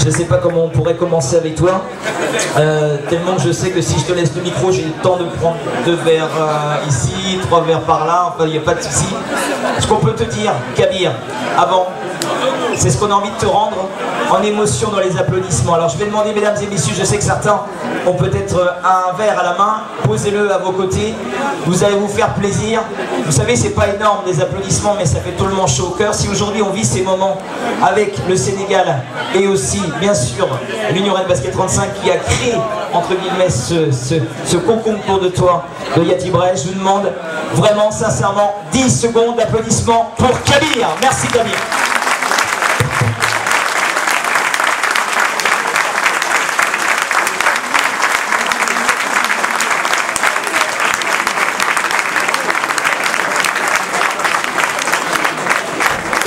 Je ne sais pas comment on pourrait commencer avec toi, tellement que je sais que si je te laisse le micro, j'ai le temps de prendre 2 verres ici, 3 verres par là, enfin il n'y a pas de souci. Ce qu'on peut te dire, Kabir, avant, c'est ce qu'on a envie de te rendre en émotion dans les applaudissements. Alors je vais demander, mesdames et messieurs, je sais que certains ont peut-être un verre à la main, posez-le à vos côtés, vous allez vous faire plaisir. Vous savez, c'est pas énorme les applaudissements, mais ça fait tout le monde chaud au cœur. Si aujourd'hui on vit ces moments avec le Sénégal et aussi, bien sûr, l'Union Rennes Basket 35 qui a créé, entre guillemets, ce concours de toi de Yati Bray, je vous demande vraiment, sincèrement, 10 secondes d'applaudissements pour Kabir. Merci Kabir.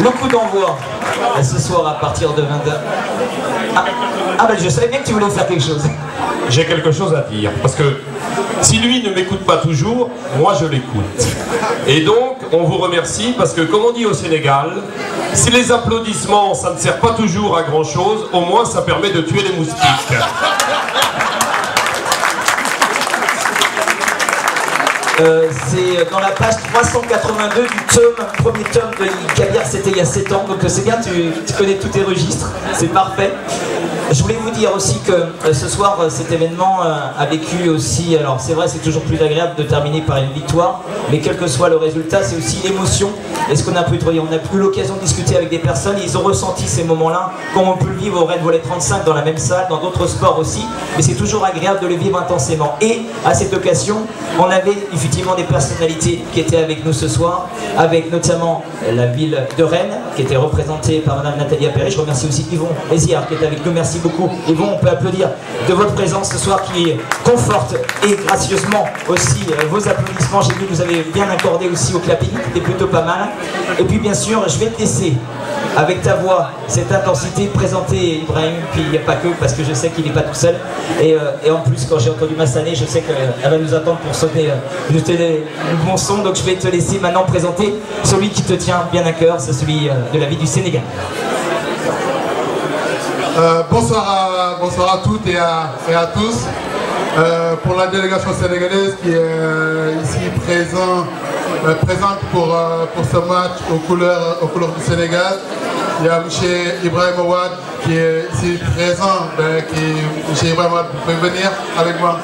Le coup d'envoi, ce soir à partir de 20h. Ben je savais bien que tu voulais faire quelque chose. J'ai quelque chose à dire, parce que si lui ne m'écoute pas toujours, moi je l'écoute. Et donc, on vous remercie, parce que comme on dit au Sénégal, si les applaudissements, ça ne sert pas toujours à grand chose, au moins ça permet de tuer les moustiques. C'est dans la page 382 du premier tome de Kabir, c'était il y a 7 ans, donc c'est bien, tu connais tous tes registres, c'est parfait. Je voulais vous dire aussi que ce soir, cet événement a vécu aussi, alors c'est vrai, c'est toujours plus agréable de terminer par une victoire, mais quel que soit le résultat, c'est aussi l'émotion. Et ce qu'on a pu trouver, on a eu l'occasion de discuter avec des personnes, ils ont ressenti ces moments-là, comme on peut le vivre au Rennes Volley 35 dans la même salle, dans d'autres sports aussi, mais c'est toujours agréable de le vivre intensément. Et à cette occasion, on avait effectivement des personnalités qui étaient avec nous ce soir, avec notamment la ville de Rennes, qui était représentée par Madame Nathalie Appéré. Je remercie aussi Yvon Héziard qui est avec nous, merci beaucoup. Yvon, on peut applaudir de votre présence ce soir qui conforte et gracieusement aussi vos applaudissements. J'ai vu que vous avez bien accordé aussi au clapping, c'était plutôt pas mal. Et puis bien sûr, je vais te laisser avec ta voix, cette intensité, présenter Ibrahim, puis il n'y a pas que, parce que je sais qu'il n'est pas tout seul. Et en plus, quand j'ai entendu Massané, je sais qu'elle va nous attendre pour sauter le bon son. Donc je vais te laisser maintenant présenter celui qui te tient bien à cœur, c'est celui de la vie du Sénégal. Bonsoir à toutes et à tous. Pour la délégation sénégalaise qui est ici présente pour ce match aux couleurs du Sénégal. Il y a M. Ibrahim Ouad qui est ici présent. M. Ibrahim Ouad, vous pouvez venir avec moi.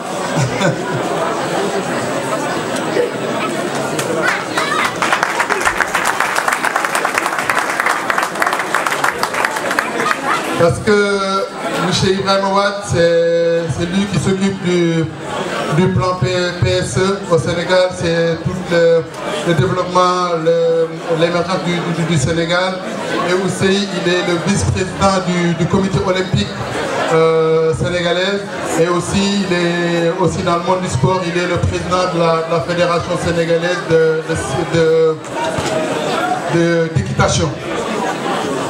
Parce que M. Ibrahim Ouad, c'est lui qui s'occupe du plan PSE au Sénégal, c'est tout le développement, l'émergence du Sénégal. Et aussi, il est le vice-président du comité olympique sénégalais. Et aussi, il est aussi dans le monde du sport, il est le président de la fédération sénégalaise d'équitation.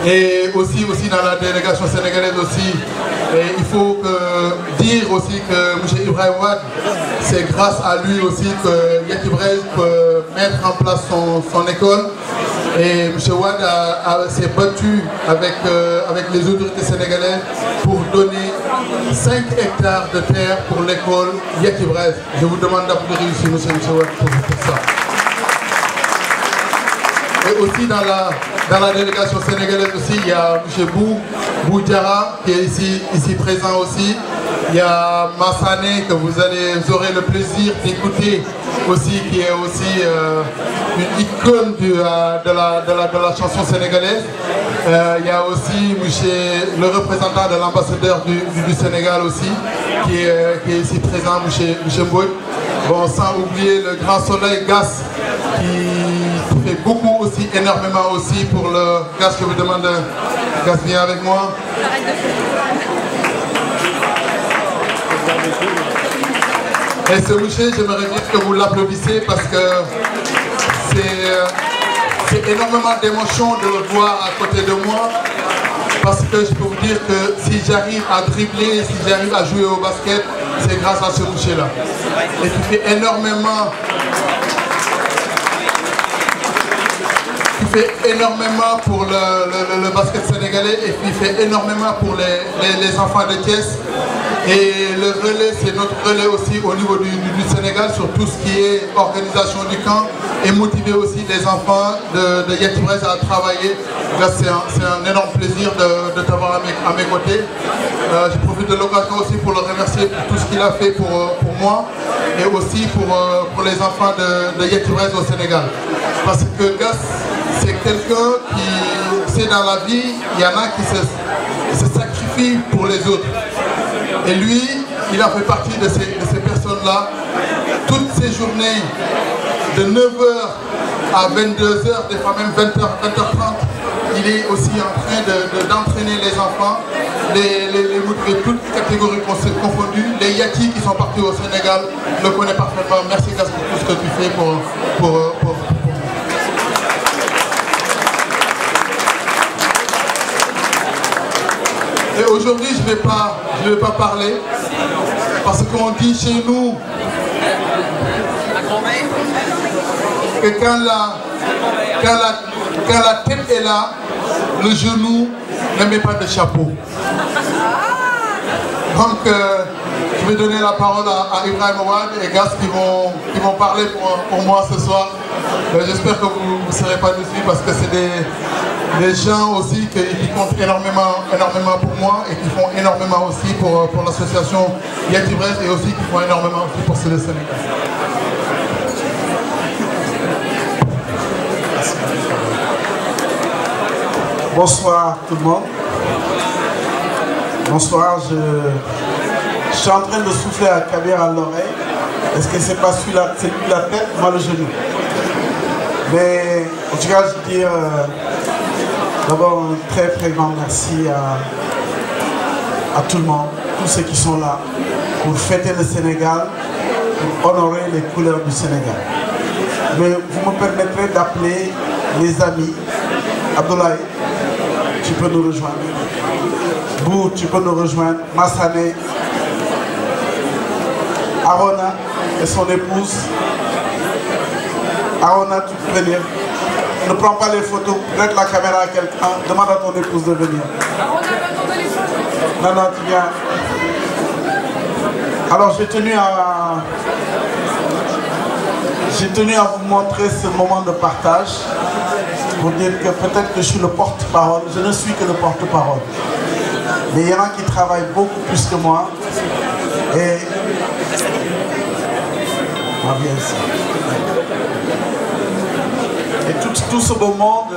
Et aussi dans la délégation sénégalaise aussi, et il faut dire aussi que M. Ibrahim Ouad, c'est grâce à lui aussi que Yati Bray peut mettre en place son école. Et M. Ouad s'est battu avec les autorités sénégalaises pour donner 5 hectares de terre pour l'école Yati Bray. Je vous demande d'applaudir ici M. Ouad pour ça. Et aussi dans la délégation sénégalaise aussi, il y a M. Bou Diarra qui est ici présent aussi. Il y a Massané que vous aurez le plaisir d'écouter aussi, qui est aussi une icône de la chanson sénégalaise. Il y a aussi le représentant de l'ambassadeur du Sénégal aussi, qui est ici présent, M. Mboy. Bon, sans oublier le grand soleil Gas qui fait beaucoup aussi, énormément aussi pour le Gas que vous demande. Gas, viens avec moi. Et ce monsieur, j'aimerais bien que vous l'applaudissez parce que c'est énormément d'émotion de le voir à côté de moi. Parce que je peux vous dire que si j'arrive à dribbler, si j'arrive à jouer au basket, c'est grâce à ce monsieur-là. Et qui fait énormément fait énormément pour le basket sénégalais et qui fait énormément pour les enfants de Thiès. Et le relais, c'est notre relais aussi au niveau du Sénégal sur tout ce qui est organisation du camp et motiver aussi les enfants de Yatibres à travailler. Là, c'est un énorme plaisir de t'avoir à mes côtés. Je profite de l'occasion aussi pour le remercier pour tout ce qu'il a fait pour moi et aussi pour les enfants de Yatibres au Sénégal. Parce que Gas, c'est quelqu'un qui, c'est dans la vie, il y en a qui se sacrifient pour les autres. Et lui, il a fait partie de ces personnes-là. Toutes ces journées, de 9h à 22h, des fois même 20h, 20h30, il est aussi en train d'entraîner les enfants, les toutes les catégories confondues. Les Yatis qui sont partis au Sénégal le connaissent parfaitement. Merci Gas pour tout ce que tu fais pour moi. Et aujourd'hui, je vais pas parler parce qu'on dit chez nous que quand la tête est là, le genou ne met pas de chapeau. Donc, je vais donner la parole à Ibrahim Ouad et Gas qui vont parler pour moi ce soir. J'espère que vous ne serez pas déçus parce que c'est des gens aussi qui comptent énormément pour moi et qui font énormément aussi pour l'association Yatibres et aussi qui font énormément aussi pour le Sénégal. Bonsoir tout le monde. Bonsoir, je suis en train de souffler à Kabir à l'oreille. Est-ce que c'est pas celui-là, c'est lui la tête, moi le genou. Mais en tout cas, je veux dire d'abord un très très grand merci à tout le monde, tous ceux qui sont là pour fêter le Sénégal, pour honorer les couleurs du Sénégal. Mais vous me permettrez d'appeler les amis. Abdoulaye, tu peux nous rejoindre. Bou, tu peux nous rejoindre. Massané, Arona et son épouse. Arona, tu peux venir. Ne prends pas les photos, prête la caméra à quelqu'un, demande à ton épouse de venir. Non, tu viens. Alors j'ai tenu à vous montrer ce moment de partage pour dire que peut-être que je suis le porte-parole, je ne suis que le porte-parole. Mais il y en a qui travaillent beaucoup plus que moi. Et tout ce beau monde,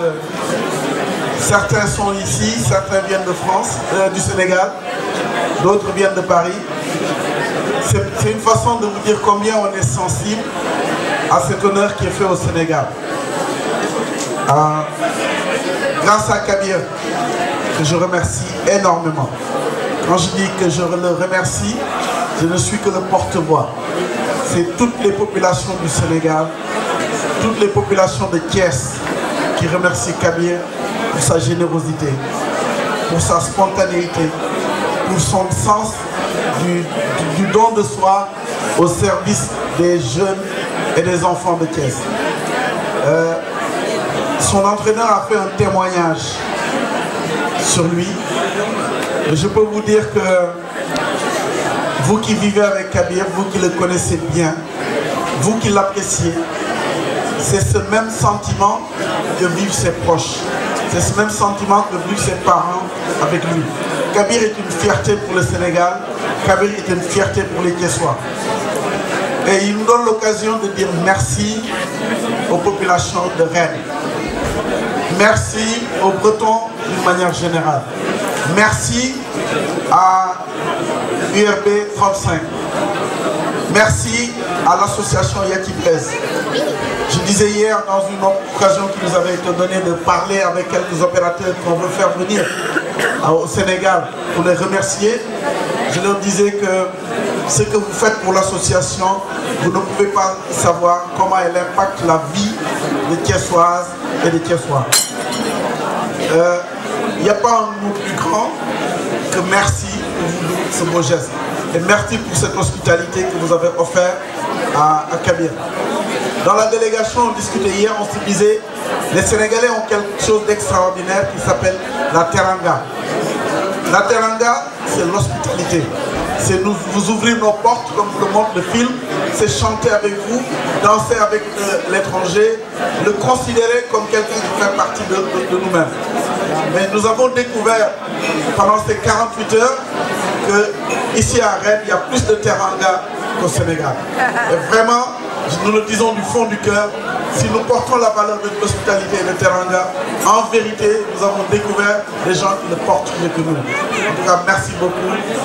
certains sont ici, certains viennent de France, du Sénégal, d'autres viennent de Paris. C'est une façon de vous dire combien on est sensible à cet honneur qui est fait au Sénégal. Grâce à Kabir, que je remercie énormément. Quand je dis que je le remercie, je ne suis que le porte-voix. C'est toutes les populations du Sénégal, toutes les populations de Thiès qui remercient Kabir pour sa générosité, pour sa spontanéité, pour son sens du don de soi au service des jeunes et des enfants de Thiès. Son entraîneur a fait un témoignage sur lui. Et je peux vous dire que vous qui vivez avec Kabir, vous qui le connaissez bien, vous qui l'appréciez, c'est ce même sentiment que vivent ses proches. C'est ce même sentiment que vivent ses parents avec lui. Kabir est une fierté pour le Sénégal. Kabir est une fierté pour les Thiessois. Et il nous donne l'occasion de dire merci aux populations de Rennes. Merci aux Bretons d'une manière générale. Merci à URB 35. Merci à l'association Yatibres. Je disais hier dans une occasion qui nous avait été donnée de parler avec quelques opérateurs qu'on veut faire venir au Sénégal pour les remercier. Je leur disais que ce que vous faites pour l'association, vous ne pouvez pas savoir comment elle impacte la vie des Thiessoises et des Thiessois. Il n'y a pas un mot plus grand que merci pour ce beau geste. Et merci pour cette hospitalité que vous avez offerte à Kabir. Dans la délégation, on discutait hier, on se disait, Les Sénégalais ont quelque chose d'extraordinaire qui s'appelle la teranga. La teranga, c'est l'hospitalité. C'est vous ouvrir nos portes, comme le montre le film, c'est chanter avec vous, danser avec l'étranger, le considérer comme quelqu'un qui fait partie de nous-mêmes. Mais nous avons découvert pendant ces 48 heures que ici à Rennes, il y a plus de teranga qu'au Sénégal. Et vraiment, nous le disons du fond du cœur, si nous portons la valeur de l'hospitalité et de teranga, en vérité, nous avons découvert des gens qui le portent mieux que nous. En tout cas, merci beaucoup.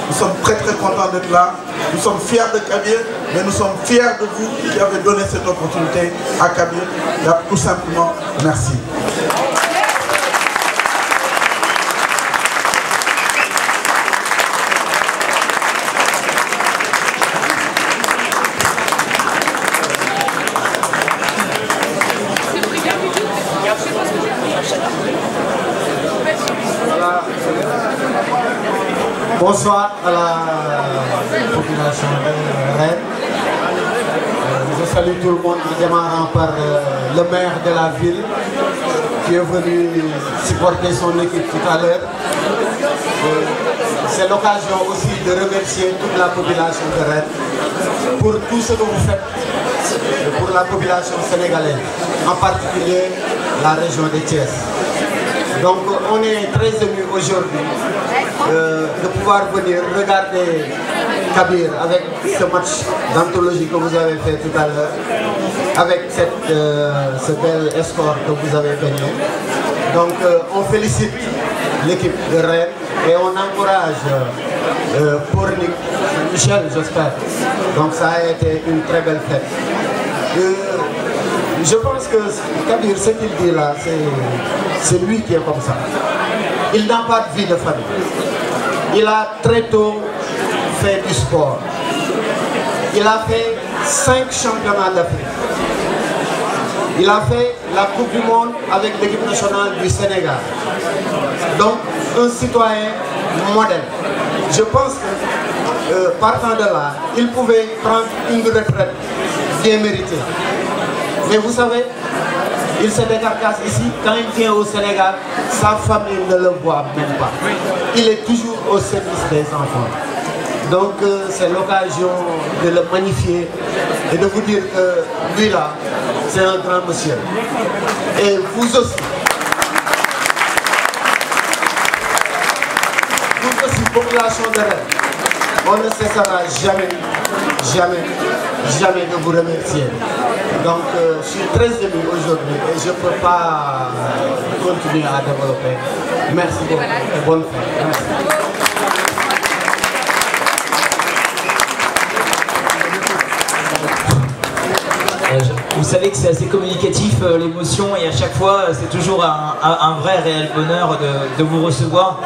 Nous sommes très très contents d'être là. Nous sommes fiers de Kabir, mais nous sommes fiers de vous qui avez donné cette opportunité à Kabir. Tout simplement, merci. Bonsoir à la population de Rennes. Je salue tout le monde en démarrant par le maire de la ville qui est venu supporter son équipe tout à l'heure. C'est l'occasion aussi de remercier toute la population de Rennes pour tout ce que vous faites pour la population sénégalaise, en particulier la région de Thiès. Donc on est très émus aujourd'hui de pouvoir venir regarder Kabir avec ce match d'anthologie que vous avez fait tout à l'heure, avec ce bel score que vous avez gagné. Donc on félicite l'équipe de Rennes et on encourage Pornic, Michel j'espère. Donc ça a été une très belle fête. Je pense que Kabir, ce qu'il dit là, c'est lui qui est comme ça. Il n'a pas de vie de famille. Il a très tôt fait du sport. Il a fait 5 championnats d'Afrique. Il a fait la Coupe du Monde avec l'équipe nationale du Sénégal. Donc, un citoyen modèle. Je pense que, partant de là, il pouvait prendre une retraite bien méritée. Mais vous savez, il se décarcasse ici. Quand il vient au Sénégal, sa famille ne le voit même pas. Il est toujours au service des enfants. Donc c'est l'occasion de le magnifier et de vous dire que lui là, c'est un grand monsieur. Et vous aussi. Vous aussi, population de Rennes, on ne cessera jamais, jamais, jamais de vous remercier. Donc je suis très ému aujourd'hui et je ne peux pas continuer à développer. Merci beaucoup et bonne fête. Merci. Vous savez que c'est assez communicatif l'émotion et à chaque fois c'est toujours un vrai réel bonheur de vous recevoir.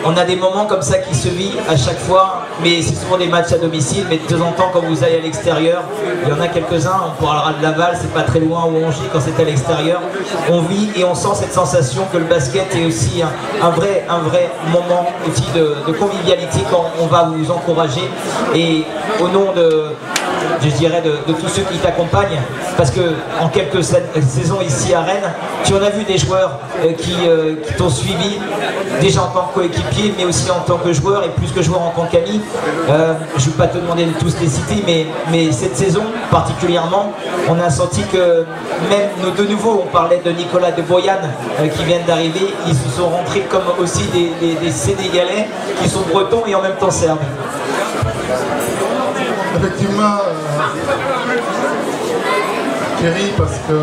On a des moments comme ça qui se vivent à chaque fois, mais c'est souvent des matchs à domicile, mais de temps en temps quand vous allez à l'extérieur, il y en a quelques-uns, on parlera de Laval, c'est pas très loin où on gît quand c'est à l'extérieur, on vit et on sent cette sensation que le basket est aussi un vrai moment aussi de convivialité quand on va vous encourager et au nom je dirais de tous ceux qui t'accompagnent, parce que en quelques saisons ici à Rennes, tu en as vu des joueurs qui t'ont suivi déjà en tant que coéquipier, mais aussi en tant que joueur et plus que joueur en tant qu'ami. Je ne vais pas te demander de tous les citer, mais cette saison particulièrement, on a senti que même nos deux nouveaux, on parlait de Nicolas de Boyan qui viennent d'arriver, ils se sont rentrés comme aussi des Sénégalais qui sont bretons et en même temps serbes. Effectivement, Thierry, parce que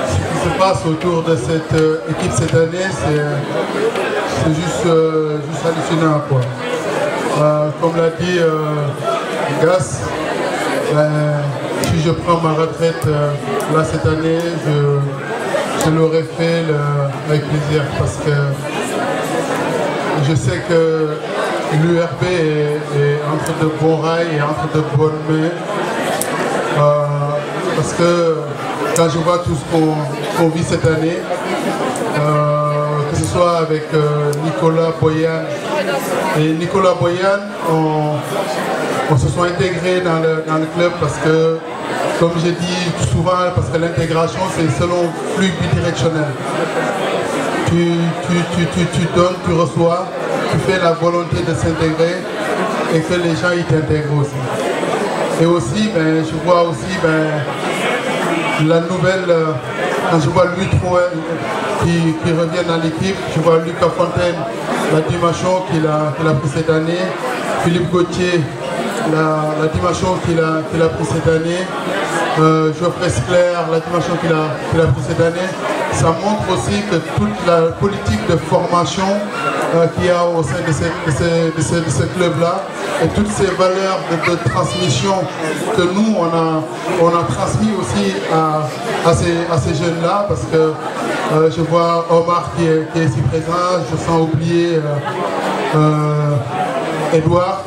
ce qui se passe autour de cette équipe cette année, c'est juste hallucinant, quoi. Comme l'a dit Gas, si je prends ma retraite là cette année, je l'aurais fait avec plaisir, parce que je sais que l'URB est entre de bons rails et entre de bonnes mains. Parce que quand je vois tout ce qu'on vit cette année, que ce soit avec Nicolas Boyan et Nicolas Boyan, on se sont intégrés dans le club parce que comme j'ai dit souvent, parce que l'intégration c'est selon flux bidirectionnel. Tu donnes, tu reçois, tu fais la volonté de s'intégrer et que les gens ils t'intègrent aussi. Et aussi, ben, je vois aussi la nouvelle, quand je vois Louis Trouet qui revient dans l'équipe, je vois Lucas Fontaine, la dimension qu'il a pris cette année, Philippe Gauthier, la dimension qu'il a pris cette année, Geoffrey Sclair, la dimension qu'il a pris cette année. Ça montre aussi que toute la politique de formation qu'il y a au sein de ce club-là et toutes ces valeurs de transmission que nous, on a transmis aussi à ces jeunes-là, parce que je vois Omar qui est ici présent, je sens oublier Edouard,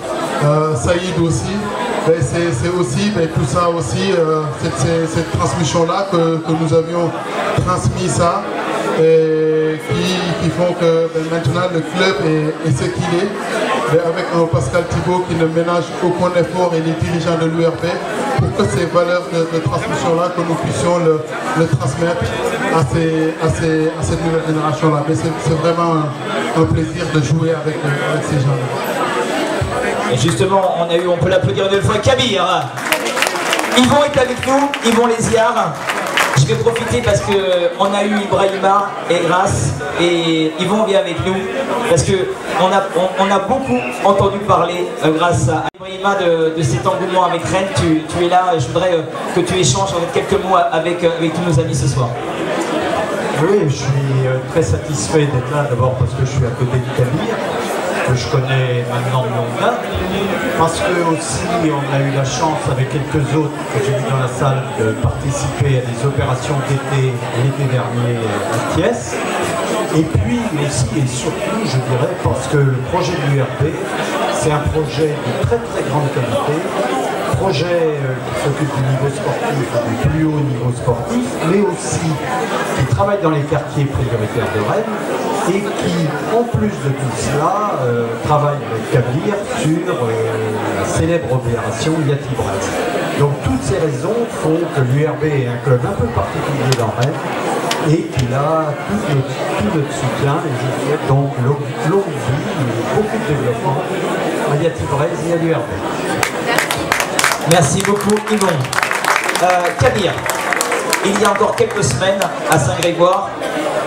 Saïd aussi. C'est aussi tout ça aussi, cette transmission-là que nous avions transmis ça, et qui font que maintenant le club est ce qu'il est, avec un Pascal Thibault qui ne ménage aucun effort et les dirigeants de l'URB pour que ces valeurs de transmission-là, que nous puissions le transmettre à cette nouvelle génération-là. Mais c'est vraiment un plaisir de jouer avec ces gens-là. Et justement, on peut l'applaudir une fois, Kabir. Yvon est avec nous, Yvon Léziard. Je vais profiter parce qu'on a eu Ibrahima et Grace, et Yvon vient avec nous parce qu'on a beaucoup entendu parler grâce à Ibrahima de cet engouement avec Rennes. Tu es là, je voudrais que tu échanges en quelques mots avec tous nos amis ce soir. Oui, je suis très satisfait d'être là, d'abord parce que je suis à côté de Kabir, que je connais maintenant de longue date, parce que aussi on a eu la chance avec quelques autres que j'ai vu dans la salle de participer à des opérations d'été l'été dernier à Thiès. Et puis aussi et surtout, je dirais, parce que le projet de l'URB, c'est un projet de très très grande qualité, projet qui s'occupe du niveau sportif, du plus haut niveau sportif, mais aussi qui travaille dans les quartiers prioritaires de Rennes, et qui, en plus de tout cela, travaille avec Kabir sur la célèbre opération Yati-Brest. Donc toutes ces raisons font que l'URB est un club un peu particulier dans Rennes et qu'il a tout notre soutien, et je souhaite donc longue vie et beaucoup de développement à Yati-Brest et à l'URB. Merci beaucoup Yvon. Kabir, il y a encore quelques semaines à Saint-Grégoire,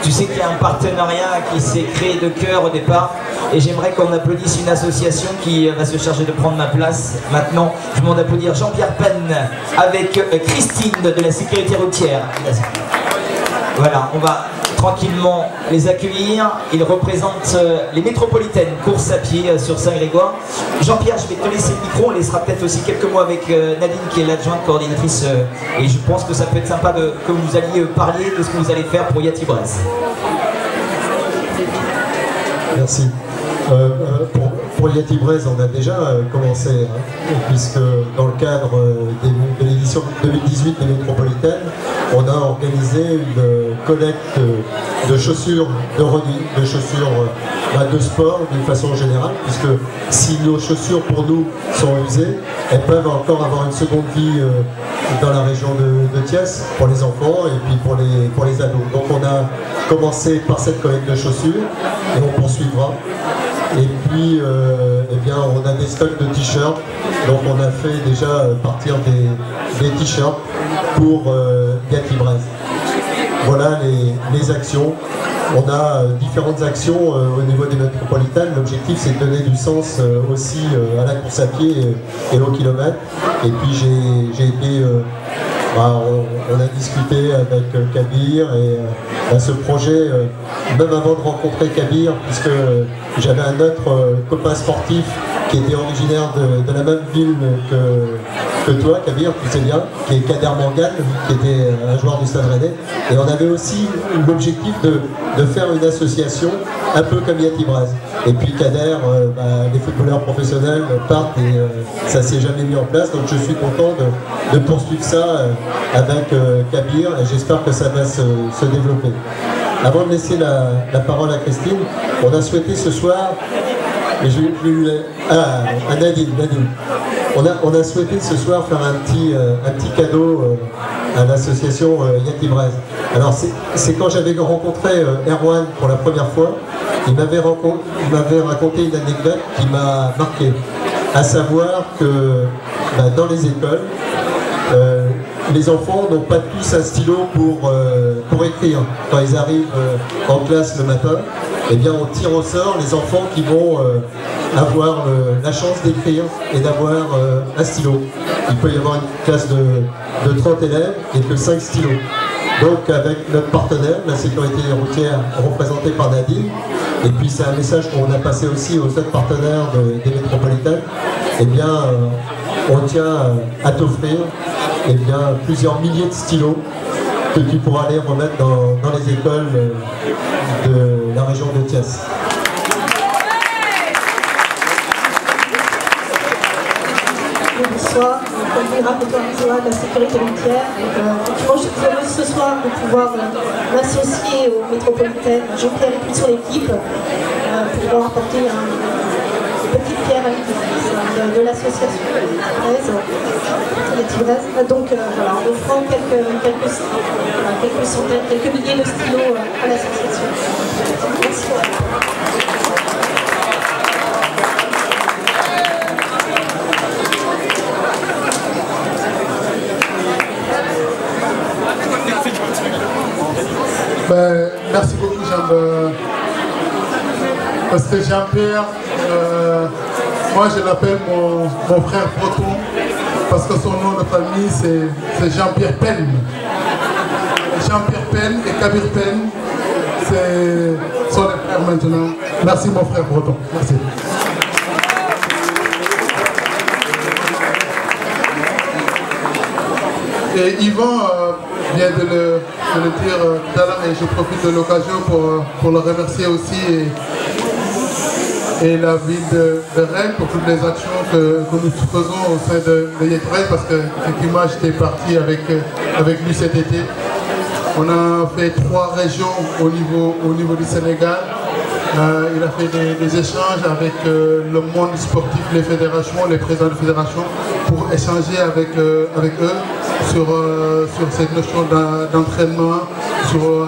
tu sais qu'il y a un partenariat qui s'est créé de cœur au départ, et j'aimerais qu'on applaudisse une association qui va se charger de prendre ma place maintenant. Je demande d'applaudir Jean-Pierre Penn avec Christine de la sécurité routière. Voilà, on va tranquillement les accueillir. Ils représentent les métropolitaines course à pied sur Saint-Grégoire. Jean-Pierre, je vais te laisser le micro. On laissera peut-être aussi quelques mots avec Nadine qui est l'adjointe coordinatrice, et je pense que ça peut être sympa que vous alliez parler de ce que vous allez faire pour Yati-Brest. Merci. Pour Yati-Brest, on a déjà commencé, puisque dans le cadre de l'édition 2018 des métropolitaines, on a organisé une collecte de chaussures de running, de chaussures de sport d'une façon générale, puisque si nos chaussures pour nous sont usées, elles peuvent encore avoir une seconde vie dans la région de Thiès pour les enfants et puis pour les ados. Donc on a commencé par cette collecte de chaussures et on poursuivra. Et puis, eh bien, on a des stocks de t-shirts, donc on a fait déjà partir des t-shirts pour Yati-Brest. Voilà les actions. On a différentes actions au niveau des métropolitaines. L'objectif, c'est de donner du sens aussi à la course à pied et au kilomètre. Et puis, j'ai été... on a discuté avec Kabir et ce projet, même avant de rencontrer Kabir, puisque j'avais un autre copain sportif qui était originaire de la même ville que toi, Kabir, tu sais bien, qui est Kader Mangan, qui était un joueur du Stade Rennais. Et on avait aussi l'objectif de faire une association un peu comme Yati-Brest. Et puis Kader, les footballeurs professionnels partent et ça ne s'est jamais mis en place. Donc je suis content de poursuivre ça avec Kabir et j'espère que ça va se développer. Avant de laisser la parole à Christine, on a souhaité ce soir, et je vais plus à Nadine. On a souhaité ce soir faire un petit cadeau à l'association Yaki Braise. Alors c'est quand j'avais rencontré Erwan pour la première fois, il m'avait raconté une anecdote qui m'a marqué, à savoir que dans les écoles, les enfants n'ont pas tous un stylo pour écrire. Quand ils arrivent en classe le matin, eh bien on tire au sort les enfants qui vont avoir la chance d'écrire et d'avoir un stylo. Il peut y avoir une classe de 30 élèves et que 5 stylos. Donc avec notre partenaire, la sécurité routière représentée par Nadine, et puis c'est un message qu'on a passé aussi aux autres partenaires des métropolitaines, eh bien on tient à t'offrir plusieurs milliers de stylos que tu pourras aller remettre dans les écoles de la région de Thiès. Bonsoir, comme dit rapporteur de la sécurité routière. Effectivement, je suis heureuse ce soir de pouvoir m'associer aux métropolitaines Jean-Pierre et puis son équipe pour pouvoir apporter une petite pierre à l'édifice de l'association Braise. Donc voilà, en offrant quelques centaines, quelques milliers de stylos à l'association. Merci. Merci beaucoup parce que Jean-Pierre, moi je l'appelle mon frère breton parce que son nom de famille c'est Jean-Pierre Pen. Jean-Pierre Pen et Kabir Pen sont les frères maintenant. Merci mon frère breton. Merci. Et Yvan vient de le dire tout à l'heure et je profite de l'occasion pour le remercier aussi et la ville de Rennes pour toutes les actions que nous faisons au sein de Yaki Braise parce qu'effectivement j'étais parti avec lui cet été. On a fait 3 régions au niveau du Sénégal. Il a fait des échanges avec le monde sportif, les fédérations, les présidents de fédérations pour échanger avec eux sur cette notion d'entraînement, sur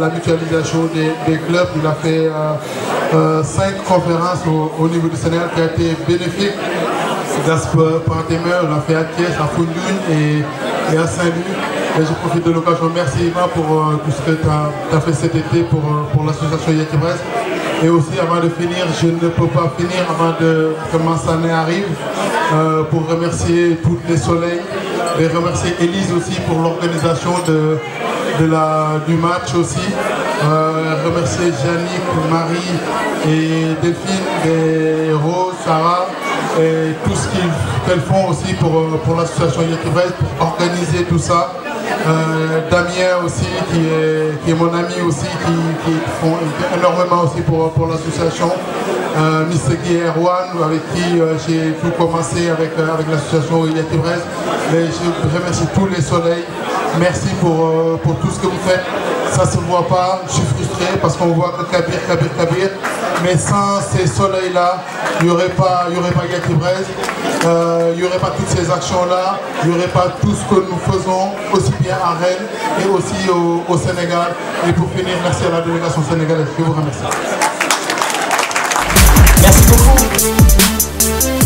la mutualisation des clubs. Il a fait 5 conférences au niveau du Sénégal qui a été bénéfique. Gaspard Pantémeur, on l'a fait à Thiès, à Foundoun et à Saint-Louis. Et je profite de l'occasion. Merci Yvan pour tout ce que tu as fait cet été pour l'association Yaki Braise. Et aussi avant de finir, je ne peux pas finir avant que Mansané arrive pour remercier tous les soleils et remercier Élise aussi pour l'organisation du match aussi. Remercier Yannick, Marie et Delphine, et Rose, Sarah et tout ce qu'elles font aussi pour l'association Yaki Braise pour organiser tout ça. Damien aussi qui est mon ami aussi qui font énormément aussi pour l'association. Missegui et Erwan avec qui j'ai tout commencé avec l'association Yaki Braise. Mais je remercie tous les soleils. Merci pour tout ce que vous faites. Ça ne se voit pas, je suis frustré parce qu'on voit que Kabir. Mais sans ces soleils-là, il n'y aurait pas Yaki Braise, il n'y aurait pas toutes ces actions-là, il n'y aurait pas tout ce que nous faisons, aussi bien à Rennes et aussi au Sénégal. Et pour finir, merci à la délégation sénégalaise. Je vous remercie. Merci beaucoup.